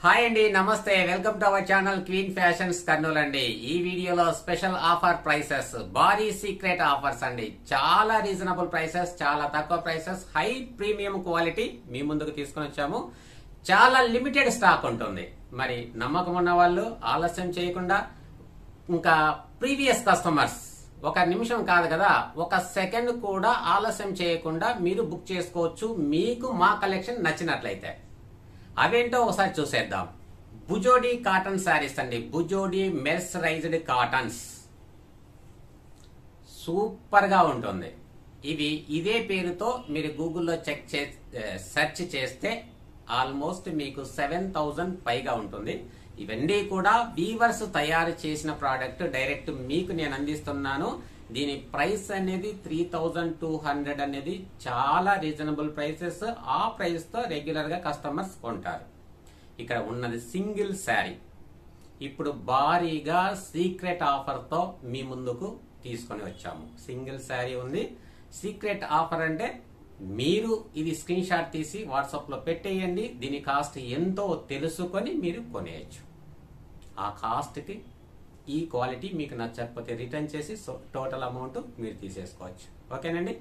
Hi అండి, నమస్తే. Welcome to our channel queen fashions Kurnool అండి. ఈ వీడియోలో స్పెషల్ ఆఫర్ ప్రైసెస్, భారీ సీక్రెట్ ఆఫర్స్ అండి. చాలా రీజనబుల్ ప్రైసెస్, చాలా తక్కువ ప్రైసెస్, హై ప్రీమియం క్వాలిటీ మీ ముందుకు తీసుకుని వచ్చాము. చాలా లిమిటెడ్ స్టాక్ ఉంటుంది. మరి నమ్మకం ఉన్న వాళ్ళు ఆలస్యం చేయకుండా, ఇంకా ప్రీవియస్ కస్టమర్స్ ఒక నిమిషం కాదు కదా, ఒక సెకండ్ కూడా ఆలస్యం చేయకుండా మీరు బుక్ చేసుకోవచ్చు, మీకు మా కలెక్షన్ నచ్చినట్లయితే. అవేంటో ఒకసారి చూసేద్దాం. బుజోడి కాటన్ శారీస్ అండి. బుజోడి మెర్సరైజ్డ్ కాటన్స్ సూపర్ గా ఉంటుంది. ఇవి ఇదే పేరుతో మీరు గూగుల్లో సెర్చ్ చేస్తే ఆల్మోస్ట్ మీకు 7,000 పైగా ఉంటుంది. ఇవన్నీ కూడా వీవర్స్ తయారు చేసిన ప్రోడక్ట్ డైరెక్ట్ మీకు నేను అందిస్తున్నాను. దీని ప్రైస్ అనేది 3,200 అనేది చాలా రీజనబుల్ ప్రైసెస్. ఆ ప్రైస్ తో రెగ్యులర్ గా కస్టమర్స్ కొంటారు. ఇక్కడ ఉన్నది సింగిల్ శారీ. ఇప్పుడు భారీగా సీక్రెట్ ఆఫర్ తో మీ ముందుకు తీసుకొని వచ్చాము. సింగిల్ శారీ ఉంది. సీక్రెట్ ఆఫర్ అంటే మీరు ఇది స్క్రీన్ షాట్ తీసి వాట్సాప్ లో పెట్టేయండి. దీని కాస్ట్ ఎంతో తెలుసుకొని మీరు కొనేయచ్చు. ఆ కాస్ట్ కి ఈ క్వాలిటీ మీకు నచ్చకపోతే రిటర్న్ చేసి టోటల్ అమౌంట్ మీరు తీసేసుకోవచ్చు. ఓకేనండి.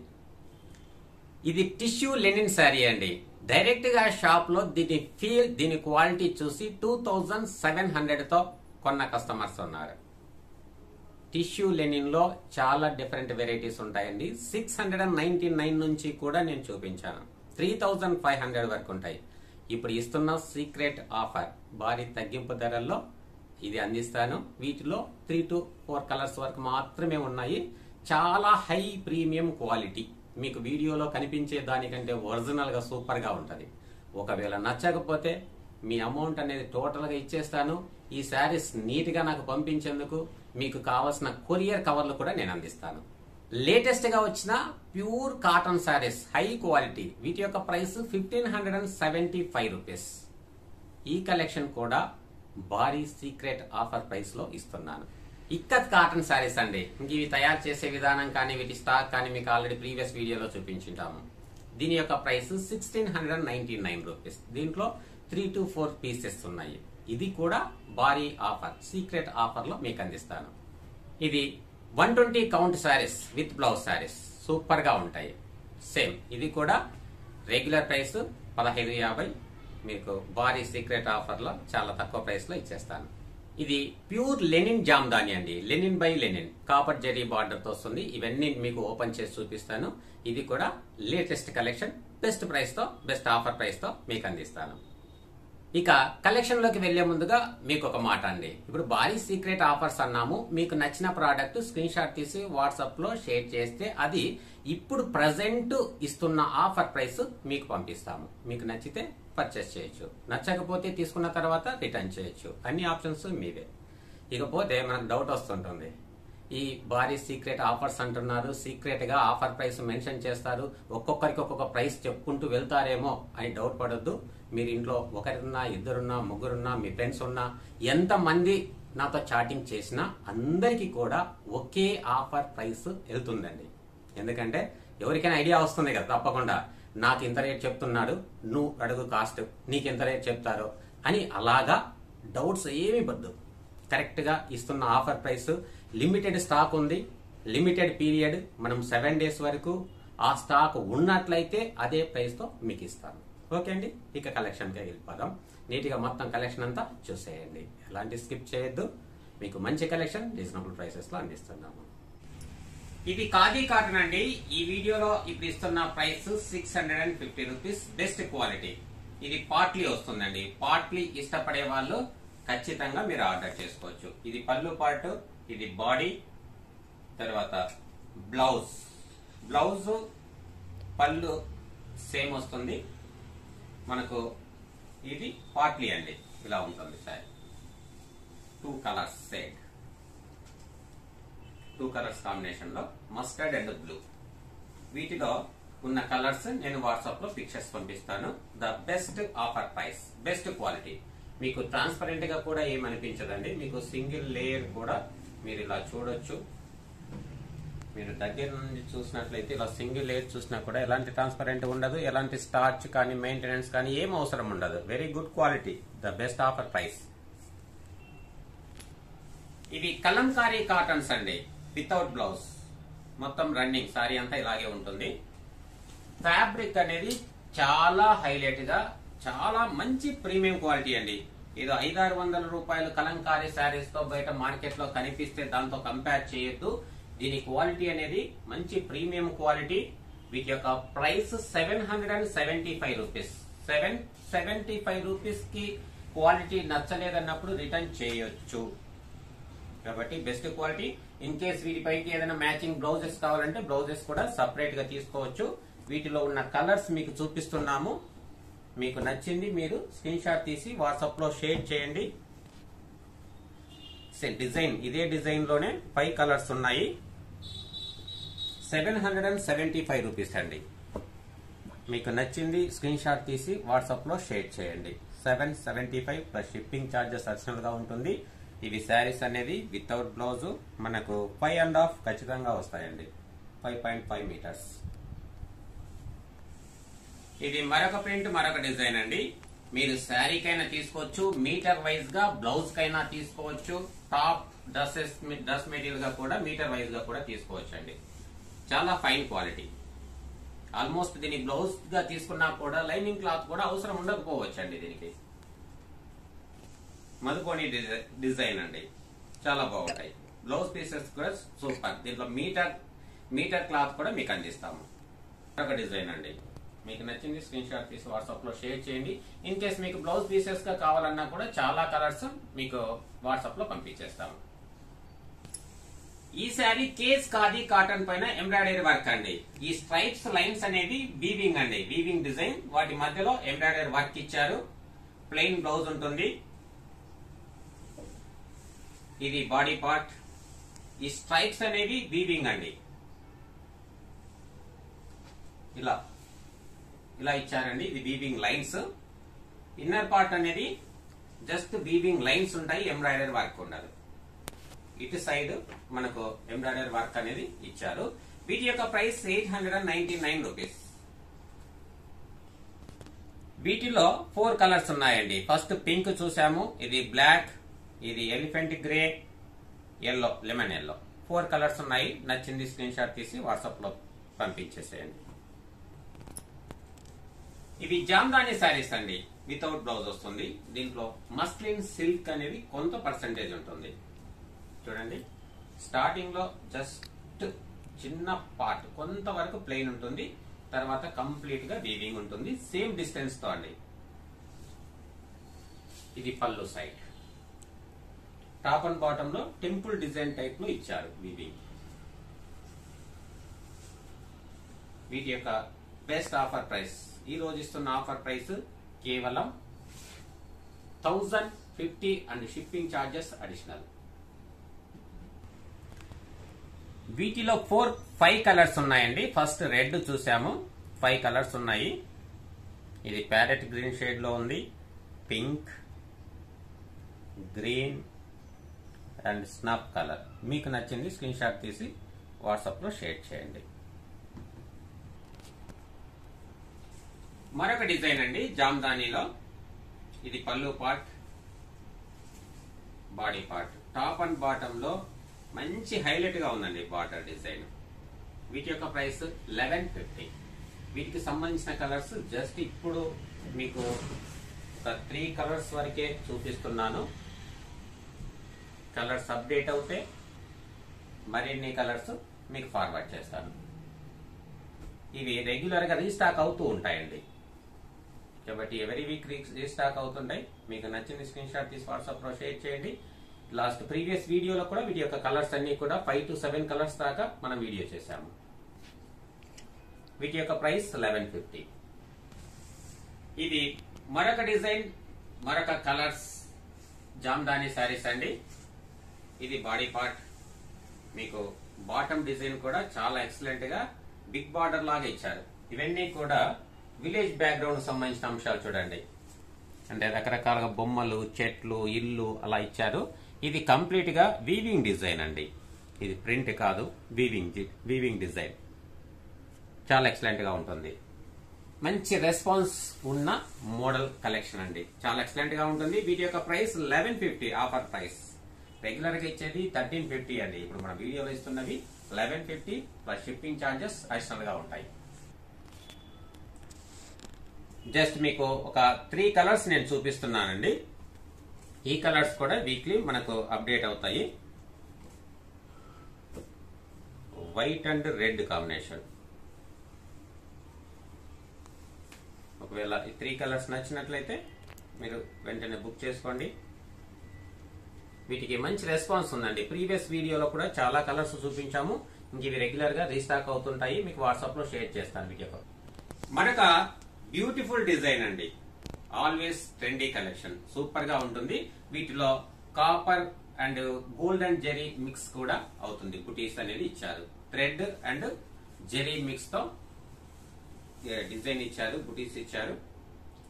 ఇది టిష్యూ లెనిన్ శారీ అండి. డైరెక్ట్ గా షాప్ లో దీని క్వాలిటీ చూసి 2,700 తో కొన్న కస్టమర్స్ ఉన్నారు. టిష్యూ లెనిన్ లో చాలా డిఫరెంట్ వెరైటీస్ ఉంటాయండి. 699 నుంచి కూడా నేను చూపించాను. 3,500 వరకు ఉంటాయి. ఇప్పుడు ఇస్తున్న సీక్రెట్ ఆఫర్ భారీ తగ్గింపు ధరల్లో ఇది అందిస్తాను. వీటిలో 3 to 4 కలర్స్ వరకు మాత్రమే ఉన్నాయి. చాలా హై ప్రీమియం క్వాలిటీ. మీకు వీడియోలో కనిపించే దానికంటే ఒరిజినల్ గా సూపర్ గా ఉంటది. ఒకవేళ నచ్చకపోతే మీ అమౌంట్ అనేది టోటల్ గా ఇచ్చేస్తాను. ఈ శారీస్ నీట్ గా నాకు పంపించేందుకు మీకు కావాల్సిన కొరియర్ కవర్లు కూడా నేను అందిస్తాను. లేటెస్ట్ గా వచ్చిన pure cotton saris, high quality. వీటి యొక్క ప్రైస్ 1,575 రూపీస్. ఈ కలెక్షన్ కూడా భారీ సీక్రెట్ ఆఫర్ ప్రైస్ లో ఇస్తున్నాను. ఇక్కత్ కాటన్ శారీస్ అండి. ఇవి తయారు చేసే విధానం కానీ వీటి స్టాక్ కానీ మీకు ఆల్రెడీ ప్రీవియస్ వీడియోలో చూపించుంటాము. దీని యొక్క ప్రైస్ 1,699 రూపీస్. దీంట్లో 3 to 4 పీసెస్ ఉన్నాయి. ఇది కూడా భారీ ఆఫర్, సీక్రెట్ ఆఫర్ లో మీకు అందిస్తాను. ఇది 120 count saris with blouse saris super గా ఉంటాయి. సేమ్ ఇది కూడా రెగ్యులర్ ప్రైస్ 1550. మీకు భారీ సీక్రెట్ ఆఫర్ లో చాలా తక్కువ ప్రైస్ లో ఇచ్చేస్తాను. ఇది ప్యూర్ లెనిన్ జామ్దాని అండి. Lenin by Lenin copper zari border తో వస్తుంది. ఇవన్నీ మీకు ఓపెన్ చేసి చూపిస్తాను. ఇది కూడా లేటెస్ట్ కలెక్షన్, బెస్ట్ ప్రైస్ తో, బెస్ట్ ఆఫర్ ప్రైస్ తో మీకు అందిస్తాను. ఇక కలెక్షన్ లోకి వెళ్లే ముందుగా మీకు ఒక మాట అండి. ఇప్పుడు భారీ సీక్రెట్ ఆఫర్స్ అన్నాము. మీకు నచ్చిన ప్రోడక్ట్ స్క్రీన్ షాట్ తీసి వాట్సాప్ లో షేర్ చేస్తే అది ఇప్పుడు ప్రజెంట్ ఇస్తున్న ఆఫర్ ప్రైస్ మీకు పంపిస్తాము. మీకు నచ్చితే పర్చేస్ చేయొచ్చు, నచ్చకపోతే తీసుకున్న తర్వాత రిటర్న్ చేయొచ్చు. అన్ని ఆప్షన్స్ మీవే. ఇకపోతే మనకు డౌట్ వస్తుంటుంది, ఈ భారీ సీక్రెట్ ఆఫర్స్ అంటున్నారు, సీక్రెట్ గా ఆఫర్ ప్రైస్ మెన్షన్ చేస్తారు, ఒక్కొక్కరికి ఒక్కొక్క ప్రైస్ చెప్పుకుంటూ వెళ్తారేమో అని డౌట్ పడొద్దు. మీరు ఇంట్లో ఒకరున్నా, ఇద్దరున్నా, ముగ్గురున్నా, మీ ఫ్రెండ్స్ ఉన్నా, ఎంత మంది నాతో చాటింగ్ చేసినా అందరికీ కూడా ఒకే ఆఫర్ ప్రైస్ వెళ్తుందండి. ఎందుకంటే ఎవరికైనా ఐడియా వస్తుంది కదా, తప్పకుండా నాకు ఇంత రేట్ చెప్తున్నాడు, నువ్వు అడుగు కాస్ట్, నీకు ఎంత రేట్ చెప్తారో అని. అలాగా డౌట్స్ ఏమీ పద్దు. కరెక్ట్ గా ఇస్తున్న ఆఫర్ ప్రైస్. లిమిటెడ్ స్టాక్ ఉంది, లిమిటెడ్ పీరియడ్. మనం 7 days వరకు ఆ స్టాక్ ఉన్నట్లయితే అదే ప్రైస్ తో మీకు ఇస్తాను. ఓకే అండి. ఇక కలెక్షన్ కి వెళ్ళిపోదాం. నీట్ గా మొత్తం కలెక్షన్ అంతా చూసేయండి, ఎలాంటి స్కిప్ చేయొద్దు. మీకు మంచి కలెక్షన్ రీజనబుల్ ప్రైసెస్ లో అందిస్తున్నాము. ఇది ఖాదీ కాటన్ అండి. ఈ వీడియోలో ఇప్పుడు ఇస్తున్న ప్రైస్ 650 రూపీస్. Best quality. ఇది పార్ట్లీ వస్తుందండి. పార్ట్లీ ఇష్టపడే వాళ్ళు ఖచ్చితంగా మీరు ఆర్డర్ చేసుకోవచ్చు. ఇది పళ్ళు పార్ట్, ఇది బాడీ, తర్వాత బ్లౌజ్ పళ్ళు సేమ్ వస్తుంది మనకు. ఇది పార్ట్లీ అండి. ఇలా ఉంటుంది sir. 2 colours set, 2 colours combination లో మస్టర్డ్ అండ్ బ్లూ. వీటిలో ఉన్న కలర్స్ నేను వాట్సాప్ లో పిక్చర్స్ పంపిస్తాను. The best offer price, best quality. మీకు ట్రాన్స్పరెంట్ గా కూడా ఏమనిపించదండి. మీకు సింగిల్ లేయర్ కూడా మీరు ఇలా చూడొచ్చు. మీరు దగ్గర నుండి చూసినట్లయితే ఇలా సింగిల్ లేయర్ చూసినా కూడా ఎలాంటి ట్రాన్స్పరెంట్ ఉండదు, ఎలాంటి స్టార్చ్ కానీ మెయింటెనెన్స్ కానీ ఏం అవసరం ఉండదు. Very good quality, the best offer price. ఇవి కలంకారీ కాటన్స్ అండి, వితౌట్ బ్లౌజ్, మొత్తం రన్నింగ్ సారీ అంతా ఇలాగే ఉంటుంది. ఫ్యాబ్రిక్ అనేది చాలా హైలైట్ గా చాలా మంచి ప్రీమియం క్వాలిటీ అండి. ఏదో 500-600 రూపాయలు కలంకారీ శారీస్ తో బయట మార్కెట్ లో కనిపిస్తే దాంతో కంపేర్ చేయొద్దు. దీని క్వాలిటీ అనేది మంచి ప్రీమియం క్వాలిటీ. వీటి యొక్క ప్రైస్ 775 రూపీస్. 775 రూపీస్ కి క్వాలిటీ నచ్చలేదన్నప్పుడు రిటర్న్ చేయొచ్చు. కాబట్టి బెస్ట్ క్వాలిటీ. ఇన్ కేస్ వీటిపైకి ఏదైనా మ్యాచింగ్ బ్లౌజెస్ కావాలంటే బ్లౌజెస్ కూడా సపరేట్ గా తీసుకోవచ్చు. వీటిలో ఉన్న కలర్స్ మీకు చూపిస్తున్నాము. మీకు నచ్చింది మీరు స్క్రీన్ షాట్ తీసి వాట్సాప్ లో షేర్ చేయండి. డిజైన్ ఇదే డిజైన్ లోనే 5 కలర్స్ ఉన్నాయి. 775 రూపీస్ అండి. మీకు నచ్చింది స్క్రీన్ షాట్ తీసి వాట్సాప్ లో షేర్ చేయండి. 775 ప్లస్ షిప్పింగ్ ఛార్జెస్ అడిషనల్ గా ఉంటుంది. ఇవి శారీస్ అనేది వితౌట్ బ్లౌజ్ మనకు 5.5 ఖచ్చితంగా వస్తాయండి. 5.5 మీటర్స్. ఇది మరొక ప్రింట్, మరొక డిజైన్ అండి. మీరు శారీకైనా తీసుకోవచ్చు, మీటర్ వైజ్ గా బ్లౌజ్ కైనా తీసుకోవచ్చు, టాప్ డ్రెస్ మెటీరియల్ గా కూడా మీటర్ వైజ్ గా కూడా తీసుకోవచ్చు అండి. చాలా ఫైన్ క్వాలిటీ. ఆల్మోస్ట్ దీని బ్లౌజ్ గా తీసుకున్నా కూడా లైనింగ్ క్లాత్ కూడా అవసరం ఉండకపోవచ్చు అండి. దీనికి మధుకోని డిజైన్ అండి, చాలా బాగుంటాయి. బ్లౌజ్ పీసెస్ కూడా సూపర్. దీంట్లో మీటర్ క్లాత్ కూడా మీకు అందిస్తాము. మరొక డిజైన్ అండి. మీకు నచ్చింది స్క్రీన్ షాట్ తీసి వాట్సాప్ లో షేర్ చేయండి. ఇన్ కేస్ మీకు బ్లౌజ్ పీసెస్ గా కావాలన్నా కూడా చాలా కలర్స్ మీకు వాట్సాప్ లో పంపించేస్తాము. ఈ శారీ కేస్ ఖాదీ కాటన్ పైన ఎంబ్రాయిడరీ వర్క్ అండి. ఈ స్ట్రైప్స్ లైన్స్ అనేవి వీవింగ్ అండి, వీవింగ్ డిజైన్. వాటి మధ్యలో ఎంబ్రాయిడరీ వర్క్ ఇచ్చారు. ప్లెయిన్ బ్లౌజ్ ఉంటుంది. ఇది బాడీ పార్ట్. ఈ స్ట్రైప్స్ అనేవి వీవింగ్ అండి. ఇలా ఇచ్చారండి. ఇది వీవింగ్ లైన్స్. ఇన్నర్ పార్ట్ అనేది జస్ట్ వీవింగ్ లైన్స్ ఉంటాయి, ఎంబ్రాయిడరీ వర్క్ ఉండదు. ఇటు సైడ్ మనకు ఎంబ్రాయిడరీ వర్క్ అనేది ఇచ్చారు. వీటి యొక్క ప్రైస్ 899 రూపీస్. వీటిలో 4 కలర్స్ ఉన్నాయండి. ఫస్ట్ పింక్ చూసాము, ఇది బ్లాక్, ఇది elephant grey, yellow, lemon yellow. 4 colours ఉన్నాయి. నచ్చింది స్క్రీన్ షాట్ తీసి వాట్సాప్ లో పంపించేసేయండి. ఇవి జామ్దాని శారీస్ అండి, వితౌట్ బ్లౌజ్ వస్తుంది. దీంట్లో మస్లిన్ సిల్క్ అనేది కొంత పర్సెంటేజ్ ఉంటుంది. చూడండి, స్టార్టింగ్ లో జస్ట్ చిన్న పార్ట్ కొంతవరకు ప్లెయిన్ ఉంటుంది, తర్వాత కంప్లీట్ గా వీవింగ్ ఉంటుంది, సేమ్ డిస్టెన్స్ తో అండి. ఇది పళ్ళు సైడ్. టాప్ అండ్ బాటమ్ లో టెంపుల్ డిజైన్ టైప్ లో ఇచ్చారు వీవింగ్. వీటి యొక్క బెస్ట్ ఆఫర్ ప్రైస్, ఈ రోజు ఇస్తున్న ఆఫర్ ప్రైస్ కేవలం 1050 అండ్ షిప్పింగ్ ఛార్జెస్ అడిషనల్. వీటిలో 5 కలర్స్ ఉన్నాయండి. ఫస్ట్ రెడ్ చూసాము, 5 కలర్స్ ఉన్నాయి. ఇది ప్యారెట్ గ్రీన్ షేడ్ లో ఉంది, pink, green and snap colour. మీకు నచ్చింది స్క్రీన్ షాట్ తీసి వాట్సాప్ లో షేర్ చేయండి. మరొక డిజైన్ అండి జామ్దానీలో. ఇది pallu part, body part. Top and bottom లో మంచి హైలైట్ గా ఉందండి బార్డర్ డిజైన్. వీటి యొక్క ప్రైస్ 1150. వీటికి సంబంధించిన కలర్స్ జస్ట్ ఇప్పుడు మీకు ఒక 3 కలర్స్ వరకే చూపిస్తున్నాను. కలర్స్ అప్డేట్ అవుతే మరిన్ని కలర్స్ మీకు ఫార్వర్డ్ చేస్తాను. ఇవి రెగ్యులర్ గా రీస్టాక్ అవుతూ ఉంటాయండి. కాబట్టి ఎవరీ వీక్ రీస్టాక్ అవుతుంటాయి. మీకు నచ్చిన స్క్రీన్ షాట్ తీసి వాట్సాప్ లో షేర్ చేయండి. లాస్ట్ ప్రీవియస్ వీడియోలో కూడా వీటి యొక్క కలర్స్ అన్ని కూడా 5 to 7 కలర్స్ దాకా మనం వీడియో చేశాము. వీటి యొక్క ప్రైస్ 1150. ఇది మరొక డిజైన్, మరొక కలర్స్ జామ్దాని శారీస్ అండి. ఇది బాడీ పార్ట్. మీకు బాటమ్ డిజైన్ కూడా చాలా ఎక్సలెంట్ గా బిగ్ బార్డర్ లాగా ఇచ్చారు. ఇవన్నీ కూడా విలేజ్ బ్యాక్గ్రౌండ్ సంబంధించిన అంశాలు చూడండి. అంటే రకరకాలుగా బొమ్మలు, చెట్లు, ఇల్లు అలా ఇచ్చారు. ఇది కంప్లీట్ గా వీవింగ్ డిజైన్ అండి. ఇది ప్రింట్ కాదు, వీవింగ్ డిజైన్. చాలా ఎక్సలెంట్ గా ఉంటుంది. మంచి రెస్పాన్స్ ఉన్న మోడల్ కలెక్షన్ అండి. చాలా ఎక్సలెంట్ గా ఉంటుంది. వీటి యొక్క ప్రైస్ 1150 ఆఫర్ ప్రైస్. రెగ్యులర్ గా ఇచ్చేది 1350 అండి. ఇప్పుడు మన వీడియోలో ఇస్తున్నవి 1150 ప్లస్ షిప్పింగ్ ఛార్జెస్ అడిషనల్ గా ఉంటాయి. జస్ట్ మీకు ఒక 3 కలర్స్ నేను చూపిస్తున్నానండి. ఈ కలర్స్ కూడా వీక్లీ మనకు అప్డేట్ అవుతాయి. White and red combination. ఒకవేళ ఈ 3 కలర్స్ నచ్చినట్లయితే మీరు వెంటనే బుక్ చేసుకోండి. వీటికి మంచి రెస్పాన్స్ ఉందండి. ప్రీవియస్ వీడియోలో కూడా చాలా కలర్స్ చూపించాము. ఇంక ఇవి రెగ్యులర్ గా రీస్టాక్ అవుతుంటాయి. మీకు వాట్సాప్ లో షేర్ చేస్తాను మీకు. మనక బ్యూటిఫుల్ డిజైన్ అండి. Always trendy collection. సూపర్ గా ఉంటుంది. వీటిలో copper and gold and zari mix కూడా అవుతుంది. బుటీస్ అనేది ఇచ్చారు. థ్రెడ్ అండ్ జెరీ మిక్స్ తో డిజైన్ ఇచ్చారు. బుటీస్ ఇచ్చారు.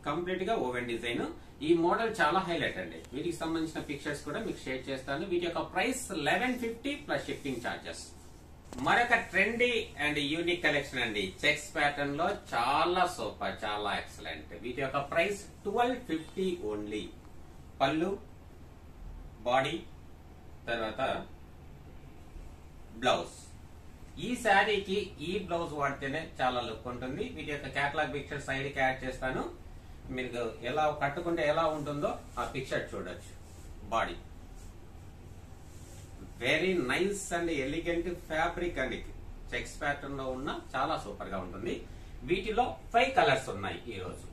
కంప్లీట్ గా ఓవెన్ డిజైన్. ఈ మోడల్ చాలా హైలైట్ అండి. వీటికి సంబంధించిన పిక్చర్స్ కూడా మీకు షేర్ చేస్తాను. వీటి యొక్క ప్రైస్ 1150 ప్లస్ షిప్పింగ్ ఛార్జెస్. మరొక ట్రెండీ అండ్ యూనిక్ కలెక్షన్ అండి. చెక్స్ ప్యాటర్న్ లో చాలా సూపర్, చాలా ఎక్సలెంట్. వీటి యొక్క ప్రైస్ 1250 ఓన్లీ. పళ్ళు, బాడీ, తర్వాత బ్లౌజ్. ఈ శారీకి ఈ బ్లౌజ్ వాడితేనే చాలా లుక్ ఉంటుంది. వీటి యొక్క కేటలాగ్ పిక్చర్ సైడ్ కి యాడ్ చేస్తాను. మీరు ఎలా కట్టుకుంటే ఎలా ఉంటుందో ఆ పిక్చర్ చూడొచ్చు. Body very nice and elegant fabric అండి. చెక్స్ ప్యాటర్న్ లో ఉన్న చాలా సూపర్ గా ఉంటుంది. వీటిలో 5 కలర్స్ ఉన్నాయి ఈ రోజు.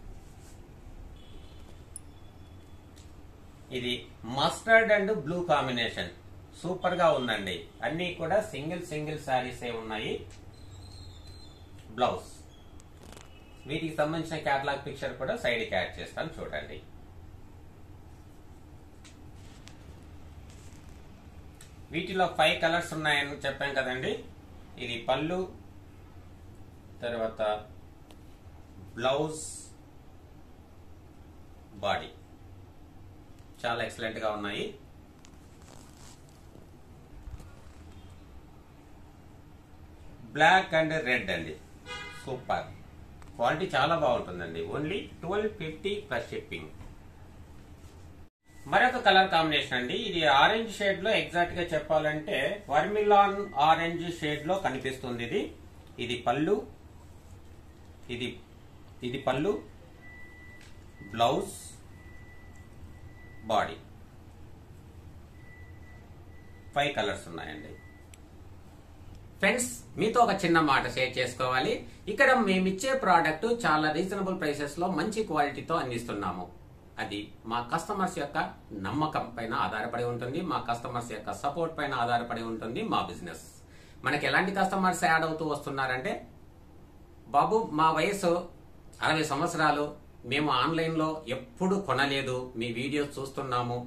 ఇది mustard and blue combination. Super గా ఉందండి. అన్ని కూడా సింగిల్ శారీస్ ఉన్నాయి. బ్లౌజ్. వీటికి సంబంధించిన కేటలాగ్ పిక్చర్ కూడా సైడ్ కి యాడ్ చేస్తాను చూడండి. వీటిలో 5 కలర్స్ ఉన్నాయని చెప్పాం కదండి. ఇది పళ్ళు, తర్వాత బ్లౌజ్, బాడీ. చాలా ఎక్సలెంట్ గా ఉన్నాయి. బ్లాక్ అండ్ రెడ్ అండి. సూపర్ క్వాలిటీ, చాలా బాగుంటుందండి. Only 1250 plus shipping. మరొక కలర్ కాంబినేషన్ అండి. ఇది ఆరెంజ్ షేడ్ లో, ఎగ్జాక్ట్ గా చెప్పాలంటే వర్మిలాన్ ఆరెంజ్ షేడ్ లో కనిపిస్తుంది. ఇది పళ్ళు, ఇది పళ్ళు, బ్లౌజ్, బాడీ. 5 కలర్స్ ఉన్నాయండి. ఫ్రెండ్స్, మీతో ఒక చిన్న మాట షేర్ చేసుకోవాలి. ఇక్కడ మేమిచ్చే ప్రోడక్ట్ చాలా రీజనబుల్ ప్రైసెస్ లో మంచి క్వాలిటీతో అందిస్తున్నాము. అది మా కస్టమర్స్ యొక్క నమ్మకం పైన ఆధారపడి ఉంటుంది. మా కస్టమర్స్ యొక్క సపోర్ట్ పైన ఆధారపడి ఉంటుంది మా బిజినెస్. మనకి ఎలాంటి కస్టమర్స్ యాడ్ అవుతూ వస్తున్నారంటే, బాబు మా వయసు 60 సంవత్సరాలు, మేము ఆన్లైన్ లో ఎప్పుడు కొనలేదు, మీ వీడియోస్ చూస్తున్నాము,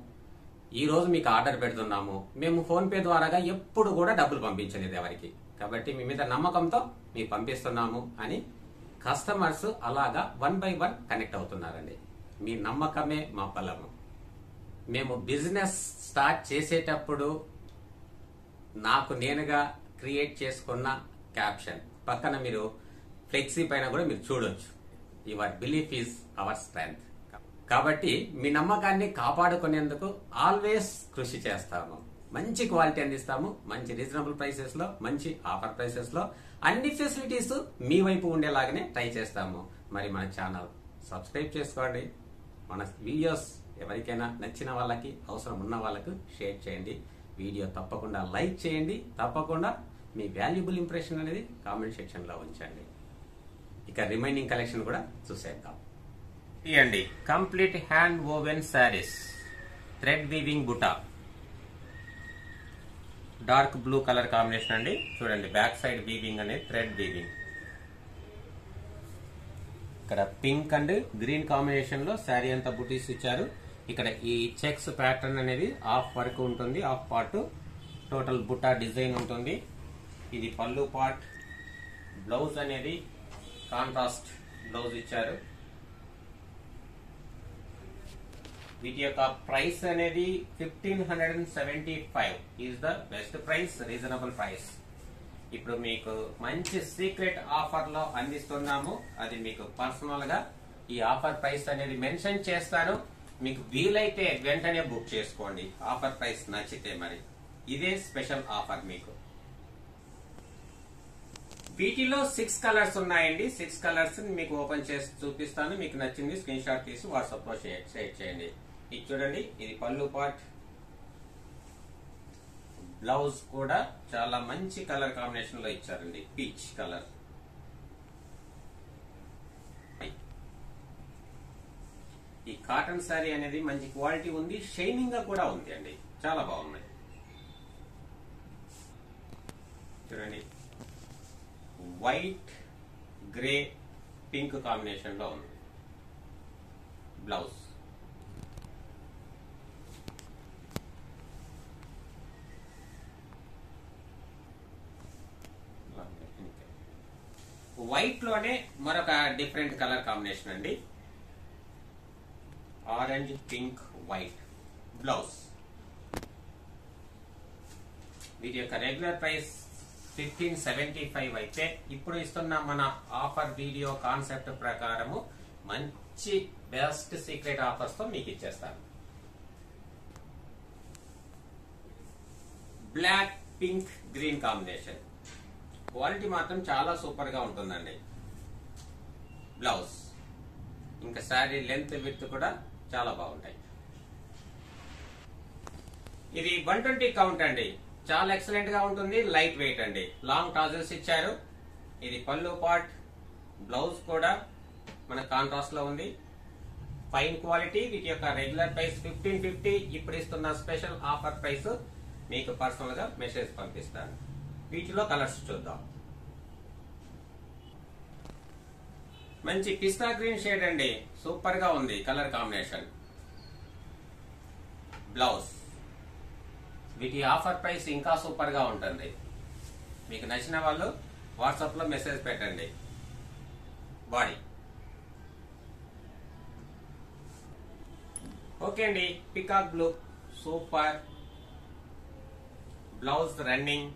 ఈ రోజు మీకు ఆర్డర్ పెడుతున్నాము, మేము ఫోన్ పే ద్వారాగా ఎప్పుడు కూడా డబ్బులు పంపించలేదు ఎవరికి, కాబట్టి మీ మీద నమ్మకంతో మీకు పంపిస్తున్నాము అని కస్టమర్స్ అలాగా 1 by 1 కనెక్ట్ అవుతున్నారండి. మీ నమ్మకమే మా బలము. మేము బిజినెస్ స్టార్ట్ చేసేటప్పుడు నాకు నేనుగా క్రియేట్ చేసుకున్న క్యాప్షన్ పక్కన మీరు ఫ్లెక్సీ పైన కూడా మీరు చూడొచ్చు. Your belief is our strength. కాబట్టి మీ నమ్మకాన్ని కాపాడుకునేందుకు ఆల్వేస్ కృషి చేస్తాము. మంచి క్వాలిటీ అందిస్తాము. మంచి రీజనబుల్ ప్రైసెస్ లో, మంచి ఆఫర్ ప్రైసెస్ లో అన్ని ఫెసిలిటీస్ మీ వైపు ఉండేలాగానే ట్రై చేస్తాము. మరి మన ఛానల్ సబ్స్క్రైబ్ చేసుకోండి. మన వీడియోస్ ఎవరికైనా నచ్చిన వాళ్ళకి, అవసరం ఉన్న వాళ్ళకు షేర్ చేయండి. వీడియో తప్పకుండా లైక్ చేయండి. తప్పకుండా మీ వాల్యుబుల్ ఇంప్రెషన్ అనేది కామెంట్ సెక్షన్ లో ఉంచండి. ఇక రిమైనింగ్ కలెక్షన్ కూడా చూసేద్దాం. ఇవ్వండి complete hand woven saris, thread weaving బుటా, డార్క్ బ్లూ కలర్ కాంబినేషన్ అండి. చూడండి బ్యాక్ సైడ్ వీవింగ్ అనేది థ్రెడ్ వీవింగ్. ఇక్కడ పింక్ అండ్ గ్రీన్ కాంబినేషన్ లో శారీ అంతా బుటీస్ ఇచ్చారు. ఇక్కడ ఈ చెక్స్ ప్యాటర్న్ అనేది హాఫ్ వర్క్ ఉంటుంది, హాఫ్ పార్ట్ టోటల్ బుటా డిజైన్ ఉంటుంది. ఇది పళ్ళు పార్ట్. బ్లౌజ్ అనేది కాంట్రాస్ట్ బ్లౌజ్ ఇచ్చారు. వీటి యొక్క ప్రైస్ అనేది 1575 is the best price, reasonable price. ఇప్పుడు మీకు మంచి సీక్రెట్ ఆఫర్ లో అందిస్తున్నాము. అది మీకు పర్సనల్ గా ఈ ఆఫర్ ప్రైస్ అనేది మెన్షన్ చేస్తాను. మీకు వీలైతే వెంటనే బుక్ చేసుకోండి, ఆఫర్ ప్రైస్ నచ్చితే. మరి ఇదే స్పెషల్ ఆఫర్ మీకు. వీటిలో 6 కలర్స్ ఉన్నాయండి. 6 కలర్స్ మీకు ఓపెన్ చేసి చూపిస్తాను. మీకు నచ్చింది స్క్రీన్ షాట్ తీసి వాట్సాప్ లో షేర్ చేయండి. ఇది చూడండి, ఇది పళ్ళు పార్ట్. బ్లౌజ్ కూడా చాలా మంచి కలర్ కాంబినేషన్ లో ఇచ్చారండి, పీచ్ కలర్. ఈ కాటన్ శారీ అనేది మంచి క్వాలిటీ ఉంది, షైనింగ్ గా కూడా ఉంది అండి, చాలా బాగున్నాయి. చూడండి, వైట్, గ్రే, పింక్ కాంబినేషన్ లో ఉంది బ్లౌజ్. వైట్ లోనే మరొక డిఫరెంట్ కలర్ కాంబినేషన్ అండి, ఆరెంజ్, పింక్, వైట్ బ్లౌజ్. వీటి యొక్క రెగ్యులర్ ప్రైస్ 1575 అయితే ఇప్పుడు ఇస్తున్న మన ఆఫర్ వీడియో కాన్సెప్ట్ ప్రకారము మంచి బెస్ట్ సీక్రెట్ ఆఫర్స్ తో మీకు ఇచ్చేస్తాను. Black, pink, green combination. Quality మాత్రం చాలా సూపర్ గా ఉంటుందండి. బ్లౌజ్ ఇంకా శారీ లెంత్, విడ్త్ కూడా చాలా బాగుంటాయి. ఇది 120 కౌంట్ అండి, చాలా ఎక్సలెంట్ గా ఉంటుంది, లైట్ వెయిట్ అండి. లాంగ్ టాజల్స్ ఇచ్చారు. ఇది పళ్ళు పార్ట్. బ్లౌజ్ కూడా మన కాంట్రాస్ట్ లో ఉంది, ఫైన్ క్వాలిటీ. వీటి యొక్క రెగ్యులర్ ప్రైస్ 1550. ఇప్పుడు ఇస్తున్న స్పెషల్ ఆఫర్ ప్రైస్ మీకు పర్సనల్ గా మెసేజ్ పంపిస్తాను. వీటిలో కలర్స్ చూద్దాం. మంచి పిస్తా గ్రీన్ షేడ్ అండి, సూపర్ గా ఉంది కలర్ కాంబినేషన్. బ్లౌజ్. వీటి ఆఫర్ ప్రైస్ ఇంకా సూపర్ గా ఉంటుంది. మీకు నచ్చిన వాళ్ళు వాట్సాప్ లో మెసేజ్ పెట్టండి. బాడీ. ఓకే అండి, peacock blue super. Blouse running.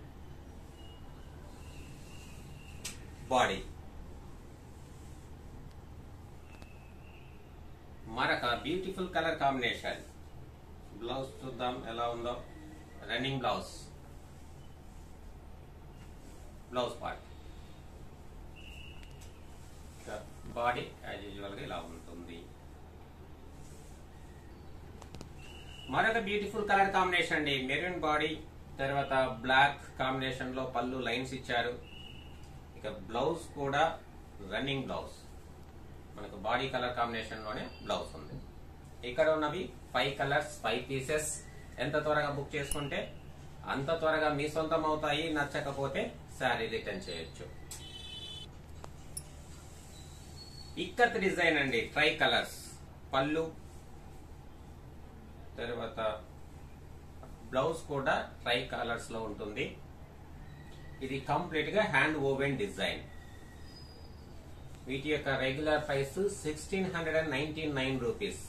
Body. మరొక బ్యూటిఫుల్ కలర్ కాంబినేషన్. బ్లౌజ్ చూద్దాం ఎలా ఉందో. Running blouse. Blouse part. Body as usual గా ఇలా ఉంటుంది. మరొక బ్యూటిఫుల్ కలర్ కాంబినేషన్ అండి, మెరూన్ బాడీ. తర్వాత బ్లాక్ కాంబినేషన్ లో పళ్ళు లైన్స్ ఇచ్చారు. ఇక బ్లౌజ్ కూడా రన్నింగ్ బ్లౌజ్. మనకు బాడీ కలర్ కాంబినేషన్ లోనే బ్లౌజ్ ఉంది. ఇక్కడ ఉన్నవి 5 కలర్స్, 5 పీసెస్. ఎంత త్వరగా బుక్ చేసుకుంటే అంత త్వరగా మీ సొంతం అవుతాయి. నచ్చకపోతే శారీ రిటర్న్ చేయొచ్చు. ఇక్కత్ డిజైన్ అండి, ట్రై కలర్స్. పళ్ళు, తర్వాత బ్లౌజ్ కూడా ట్రై కలర్స్ లో ఉంటుంది. ఇది కంప్లీట్ గా హ్యాండ్ ఓవెన్ డిజైన్. వీటి యొక్క రెగ్యులర్ ప్రైస్ 1699 రూపీస్.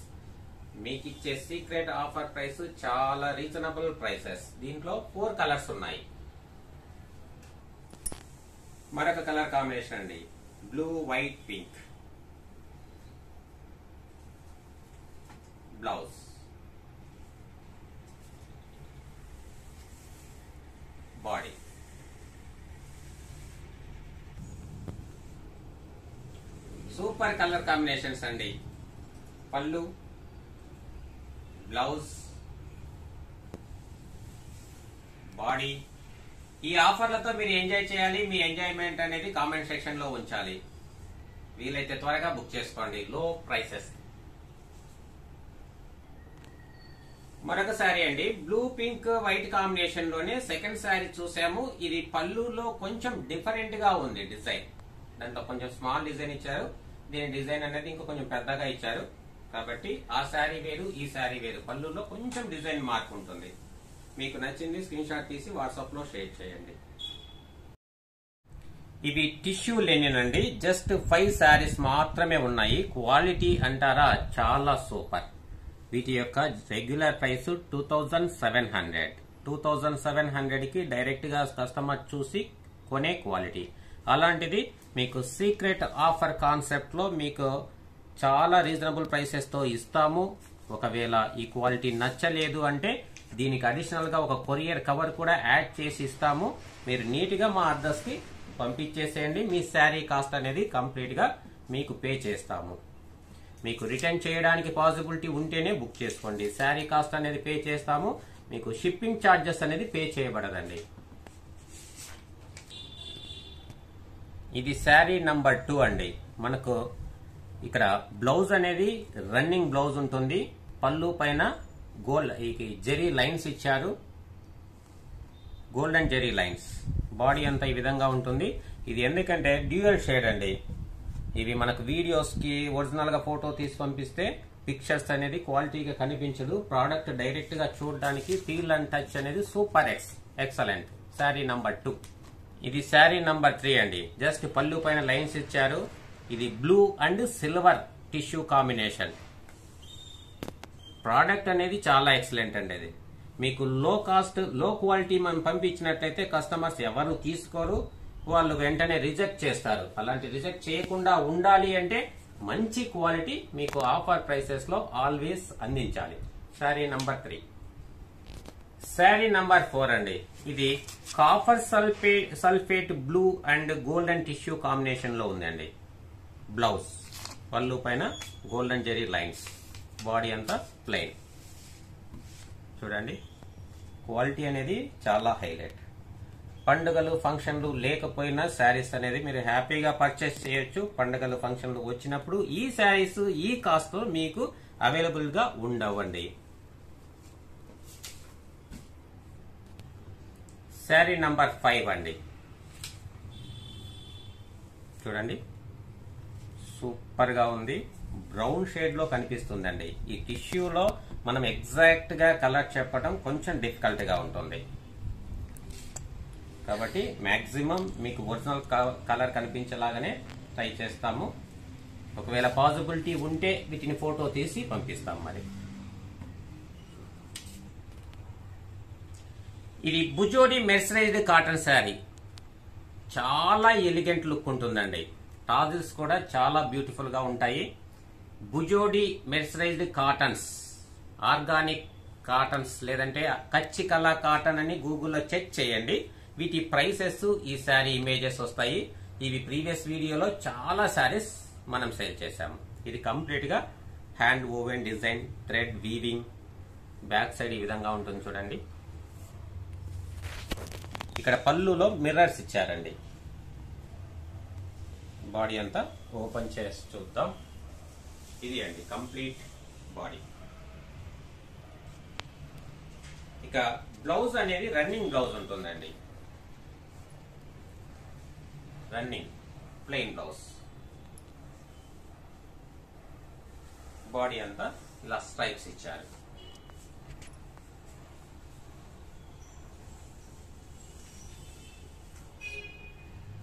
మీకు ఇచ్చే సీక్రెట్ ఆఫర్ ప్రైస్ చాలా రీజనబుల్ ప్రైసెస్. దీంట్లో 4 కలర్స్ ఉన్నాయి. మరొక కలర్ కాంబినేషన్ అండి, blue, white, pink. Blouse. Body. Super colour combinations అండి. పళ్ళు, బ్లౌజ్, బాడీ. ఈ ఆఫర్లతో మీరు ఎంజాయ్ చేయాలి. మీ ఎంజాయ్మెంట్ అనేది కామెంట్ సెక్షన్ లో ఉంచాలి. వీలైతే త్వరగా బుక్ చేసుకోండి, లో ప్రైసెస్. మరొక శారీ అండి, బ్లూ, పింక్, వైట్ కాంబినేషన్ లోనే సెకండ్ శారీ చూసాము. ఇది పళ్ళులో కొంచెం డిఫరెంట్ గా ఉంది డిజైన్. దాంట్లో కొంచెం స్మాల్ డిజైన్ ఇచ్చారు. దీని డిజైన్ అనేది ఇంకా కొంచెం పెద్దగా ఇచ్చారు. కాబట్టి ఆ శారీ వేరు, ఈ శారీ వేరు. పళ్ళులో కొంచెం డిజైన్ మార్పు ఉంటుంది. మీకు నచ్చింది స్క్రీన్ షాట్ తీసి వాట్సాప్ లో షేర్ చేయండి. ఇవి టిష్యూ లెనిన్ అండి. జస్ట్ 5 శారీస్ మాత్రమే ఉన్నాయి. క్వాలిటీ అంటారా చాలా సూపర్. వీటి యొక్క రెగ్యులర్ ప్రైస్ 2700. 2700 కి డైరెక్ట్ గా కస్టమర్ చూసి కొనే క్వాలిటీ. అలాంటిది మీకు సీక్రెట్ ఆఫర్ కాన్సెప్ట్ లో మీకు చాలా రీజనబుల్ ప్రైసెస్ తో ఇస్తాము. ఒకవేళ ఈ క్వాలిటీ నచ్చలేదు అంటే దీనికి అడిషనల్ గా ఒక కొరియర్ కవర్ కూడా యాడ్ చేసి ఇస్తాము. మీరు నీట్ గా మా అడ్రస్ కి పంపించేసేయండి. మీ శారీ కాస్ట్ అనేది కంప్లీట్ గా మీకు పే చేస్తాము. మీకు రిటర్న్ చేయడానికి పాసిబిలిటీ ఉంటేనే బుక్ చేసుకోండి. శారీ కాస్ట్ అనేది పే చేస్తాము. మీకు షిప్పింగ్ ఛార్జెస్ అనేది పే చేయబడదండి. ఇది శారీ నంబర్ 2 అండి. మనకు ఇక్కడ బ్లౌజ్ అనేది రన్నింగ్ బ్లౌజ్ ఉంటుంది. పళ్ళు పైన జెరీ లైన్స్ ఇచ్చారు. Golden zari lines. బాడీ అంతా ఈ విధంగా ఉంటుంది. ఇది ఎందుకంటే డ్యూయల్ షేడ్ అండి. ఇవి మనకు వీడియోస్ కి ఒరిజినల్ గా ఫోటో తీసి పంపిస్తే పిక్చర్స్ అనేది క్వాలిటీగా కనిపించదు. ప్రోడక్ట్ డైరెక్ట్ గా చూడడానికి ఫీల్ అండ్ టచ్ అనేది సూపర్ ఎక్సలెంట్. శారీ నంబర్ 2. ఇది శారీ నంబర్ 3 అండి. జస్ట్ పళ్ళు పైన లైన్స్ ఇచ్చారు. ఇది blue and silver tissue combination. Product అనేది చాలా ఎక్సలెంట్ అండి. ఇది మీకు లో కాస్ట్ లో క్వాలిటీ మనం పంపించినట్లయితే కస్టమర్స్ ఎవరు తీసుకోరు. వాళ్ళు వెంటనే రిజెక్ట్ చేస్తారు. అలాంటి రిజెక్ట్ చేయకుండా ఉండాలి అంటే మంచి క్వాలిటీ మీకు ఆఫర్ ప్రైసెస్ లో ఆల్వేస్ అందించాలి. శారీ నంబర్ 3. శారీ నంబర్ 4 అండి. ఇది copper sulphate blue and golden tissue combination లో ఉందండి. బ్లౌజ్ పళ్ళు పైన గోల్డెన్ జెరీ లైన్స్. బాడీ అంతా ప్లెయిన్. చూడండి క్వాలిటీ అనేది చాలా హైలైట్. పండుగలు ఫంక్షన్లు లేకపోయినా శారీస్ అనేది మీరు హ్యాపీగా పర్చేస్ చేయొచ్చు. పండుగలు ఫంక్షన్లు వచ్చినప్పుడు ఈ శారీస్ ఈ కాస్ట్ తో మీకు అవైలబుల్ గా ఉండవండి. శారీ నంబర్ 5 అండి. చూడండి సూపర్ గా ఉంది. బ్రౌన్ షేడ్ లో కనిపిస్తుందండి. ఈ టిష్యూలో మనం ఎగ్జాక్ట్ గా కలర్ చెప్పడం కొంచెం డిఫికల్ట్ గా ఉంటుంది. కాబట్టి మాక్సిమం మీకు ఒరిజినల్ కలర్ కనిపించేలాగానే ట్రై చేస్తాము. ఒకవేళ పాసిబిలిటీ ఉంటే వీటిని ఫోటో తీసి పంపిస్తాం. మరి ఇది బుజోడి మెర్సరైజ్డ్ కాటన్ శారీ. చాలా ఎలిగెంట్ లుక్ ఉంటుందండి. టాజిల్స్ కూడా చాలా బ్యూటిఫుల్ గా ఉంటాయి. బుజోడి మెర్సరైజ్డ్ కాటన్స్, ఆర్గానిక్ కాటన్స్ లేదంటే కచ్చికలా కాటన్ అని గూగుల్లో చెక్ చేయండి. వీటి ప్రైసెస్ ఈ శారీ ఇమేజెస్ వస్తాయి. ఇవి ప్రీవియస్ వీడియోలో చాలా శారీస్ మనం సేల్ చేశాము. ఇది కంప్లీట్ గా hand woven design, thread weaving. Back side ఈ విధంగా ఉంటుంది చూడండి. ఇక్కడ పళ్ళులో మిర్రర్స్ ఇచ్చారండి. బాడీ అంతా ఓపెన్ చేసి చూద్దాం. ఇది అండి కంప్లీట్ బాడీ. ఇక బ్లౌజ్ అనేది రన్నింగ్ బ్లౌజ్ ఉంటుందండి. Running plain blouse. బాడీ అంతా ఇలా స్ట్రైప్స్ ఇచ్చారు.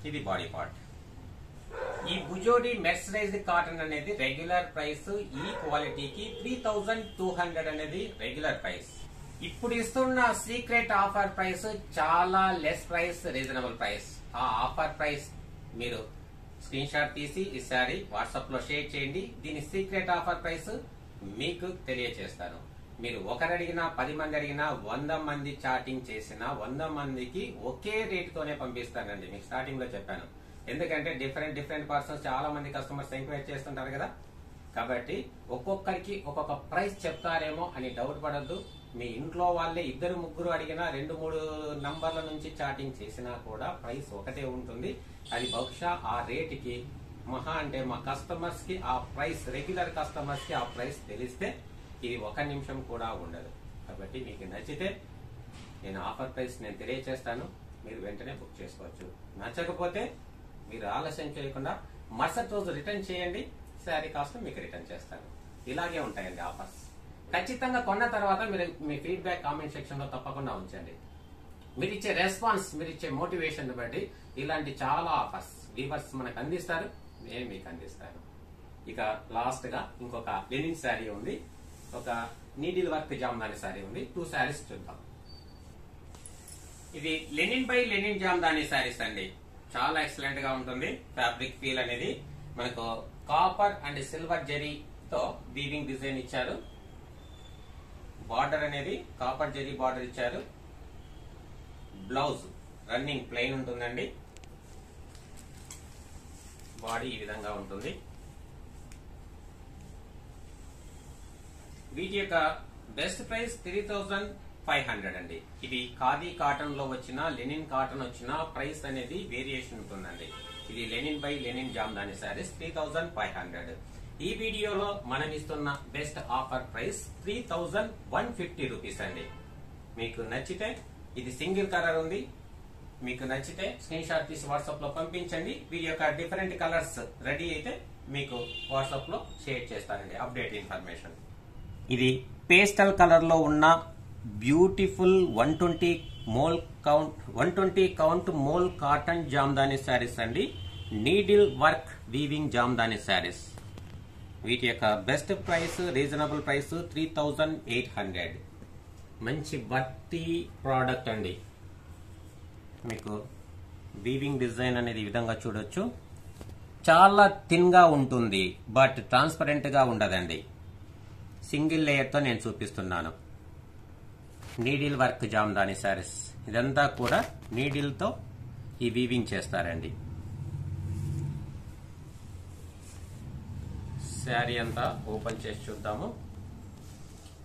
ఇది బాడీ పార్ట్. ఈ బుజోడి మెర్సరైజ్డ్ కాటన్ అనేది రెగ్యులర్ ప్రైస్ ఈ క్వాలిటీకి 3200 అనేది రెగ్యులర్ ప్రైస్. ఇప్పుడు ఇస్తున్న సీక్రెట్ ఆఫర్ ప్రైస్ చాలా లెస్ ప్రైస్, రీజనబుల్ ప్రైస్. ఆ ఆఫర్ ప్రైస్ మీరు స్క్రీన్ షాట్ తీసి ఈ సారీ వాట్సాప్ లో షేర్ చేయండి. దీని సీక్రెట్ ఆఫర్ ప్రైస్ మీకు తెలియజేస్తాను. మీరు ఒకరు అడిగినా 10 మంది అడిగినా 100 మంది చాటింగ్ చేసినా 100 మందికి ఒకే రేటుతోనే పంపిస్తానండి. మీకు స్టార్టింగ్ లో చెప్పాను. ఎందుకంటే డిఫరెంట్ పర్సన్స్ చాలా మంది కస్టమర్స్ ఎంక్వైరీ చేస్తుంటారు కదా. కాబట్టి ఒక్కొక్కరికి ఒక్కొక్క ప్రైస్ చెప్తారేమో అని డౌట్ పడద్దు. మీ ఇంట్లో వాళ్ళే 2-3 అడిగినా 2-3 నంబర్ల నుంచి చాటింగ్ చేసినా కూడా ప్రైస్ ఒకటే ఉంటుంది. అది బహుశా ఆ రేటుకి మహా అంటే మా కస్టమర్స్ కి ఆ ప్రైస్, రెగ్యులర్ కస్టమర్స్ కి ఆ ప్రైస్ తెలిస్తే ఇది 1 నిమిషం కూడా ఉండదు. కాబట్టి మీకు నచ్చితే నేను ఆఫర్ ప్రైస్ నేను తెలియజేస్తాను. మీరు వెంటనే బుక్ చేసుకోవచ్చు. నచ్చకపోతే మీరు ఆలస్యం చేయకుండా మరుసటి రోజు రిటర్న్ చేయండి. శారీ కాస్ట్ మీకు రిటర్న్ చేస్తాను. ఇలాగే ఉంటాయండి ఆఫర్స్. ఖచ్చితంగా కొన్న తర్వాత మీరు మీ ఫీడ్బ్యాక్ కామెంట్ సెక్షన్ లో తప్పకుండా ఉంచండి. మీరు ఇచ్చే రెస్పాన్స్, మీరు ఇచ్చే మోటివేషన్ బట్టి ఇలాంటి చాలా ఆఫర్స్ వీవర్స్ మనకు అందిస్తారు, నేను మీకు అందిస్తాను. ఇక లాస్ట్ గా ఇంకొక లెనిన్ శారీ ఉంది, ఒక నీడిల్ వర్క్ జామ్దాని శారీ ఉంది. 2 శారీస్ చూద్దాం. ఇది Lenin by Lenin Jamdani saris అండి. చాలా ఎక్సలెంట్ గా ఉంటుంది. ఫ్యాబ్రిక్ ఫీల్ అనేది మనకు కాపర్ అండ్ సిల్వర్ జరీతో వీవింగ్ డిజైన్ ఇచ్చారు. బార్డర్ అనేది కాపర్ జరీ బార్డర్ ఇచ్చారు. బ్లౌజ్ రన్నింగ్ ప్లెయిన్ ఉంటుందండి. బాడీ ఈ విధంగా ఉంటుంది. వీటి యొక్క బెస్ట్ ప్రైస్ 3500 అండి. ఇది ఖాదీ కాటన్ లో వచ్చిన లెనిన్ కాటన్ వచ్చిన ప్రైస్ అనేది వేరియేషన్ ఉంటుందండి. ఇది Lenin by Lenin Jamdani saris 3500. ఈ వీడియోలో మనం ఇస్తున్న బెస్ట్ ఆఫర్ ప్రైస్ 3150 రూపీస్ అండి. మీకు నచ్చితే, ఇది సింగిల్ కలర్ ఉంది, మీకు నచ్చితే స్క్రీన్ షాట్ తీసి వాట్సాప్ లో పంపించండి. వీడి యొక్క డిఫరెంట్ కలర్స్ రెడీ అయితే మీకు వాట్సాప్ లో షేర్ చేస్తానండి అప్డేట్ ఇన్ఫర్మేషన్. ఇది పేస్టల్ కలర్ లో ఉన్న బ్యూటిఫుల్ 120 కౌంట్ మోల్ కాటన్ జామ్దాని శారీస్ అండి. Needle work weaving Jamdani saris. వీటి యొక్క బెస్ట్ ప్రైస్, రీజనబుల్ ప్రైస్ 3800. మంచి వర్తి ప్రోడక్ట్ అండి. మీకు వీవింగ్ డిజైన్ అనేది ఈ విధంగా చూడొచ్చు. చాలా థిన్ గా ఉంటుంది, బట్ ట్రాన్స్పరెంట్ గా ఉండదండి. సింగిల్ లేయర్ తో నేను చూపిస్తున్నాను. Needle work Jamdani saris. ఇదంతా కూడా నీడిల్ తో ఈ వీవింగ్ చేస్తారండి. శారీ అంతా ఓపెన్ చేసి చూద్దాము.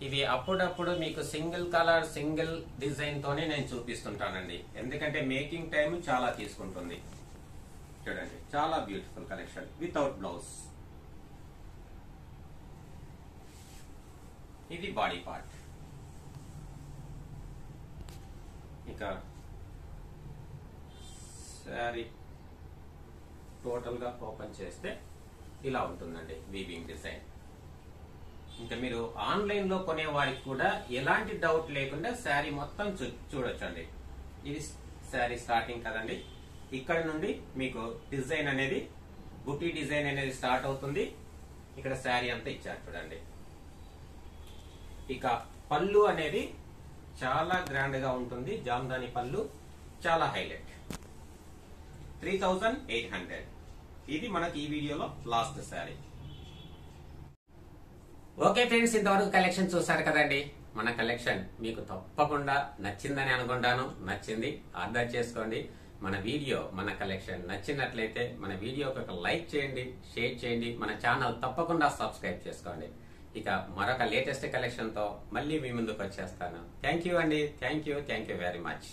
ఇది అప్పుడప్పుడు మీకు సింగిల్ కలర్ సింగిల్ డిజైన్ తోనే నేను చూపిస్తుంటానండి. ఎందుకంటే మేకింగ్ టైం చాలా తీసుకుంటుంది. చూడండి, చాలా బ్యూటిఫుల్ కలెక్షన్ వితౌట్ బ్లౌజ్. ఇది బాడీ పార్ట్. ఇక శారీ టోటల్ గా ఓపెన్ చేస్తే ఇలా ఉంటుందండి వీవింగ్ డిజైన్. ఇంకా మీరు ఆన్లైన్ లో కొనే వారికి కూడా ఎలాంటి డౌట్ లేకుండా శారీ మొత్తం చూడొచ్చండి. ఇది శారీ స్టార్టింగ్ కదండి. ఇక్కడ నుండి మీకు డిజైన్ అనేది బుటీ డిజైన్ అనేది స్టార్ట్ అవుతుంది. ఇక్కడ శారీ అంతా ఇచ్చారు చూడండి. ఇక పళ్ళు అనేది చాలా గ్రాండ్ గా ఉంటుంది. జామ్దాని పళ్ళు చాలా హైలైట్. 3800. ఇది మనకి ఈ వీడియోలో లాస్ట్ శారీ. ఓకే ఫ్రెండ్స్, ఇంతవరకు కలెక్షన్ చూసారు కదండి. మన కలెక్షన్ మీకు తప్పకుండా నచ్చిందని అనుకుంటాను. నచ్చింది, ఆర్డర్ చేసుకోండి. మన వీడియో, మన కలెక్షన్ నచ్చినట్లయితే మన వీడియోకి ఒక లైక్ చేయండి, షేర్ చేయండి. మన ఛానల్ తప్పకుండా సబ్స్క్రైబ్ చేసుకోండి. ఇక మరొక లేటెస్ట్ కలెక్షన్ తో మళ్ళీ మీ ముందుకు వచ్చేస్తాను. థ్యాంక్ యూ అండి. Thank you very much.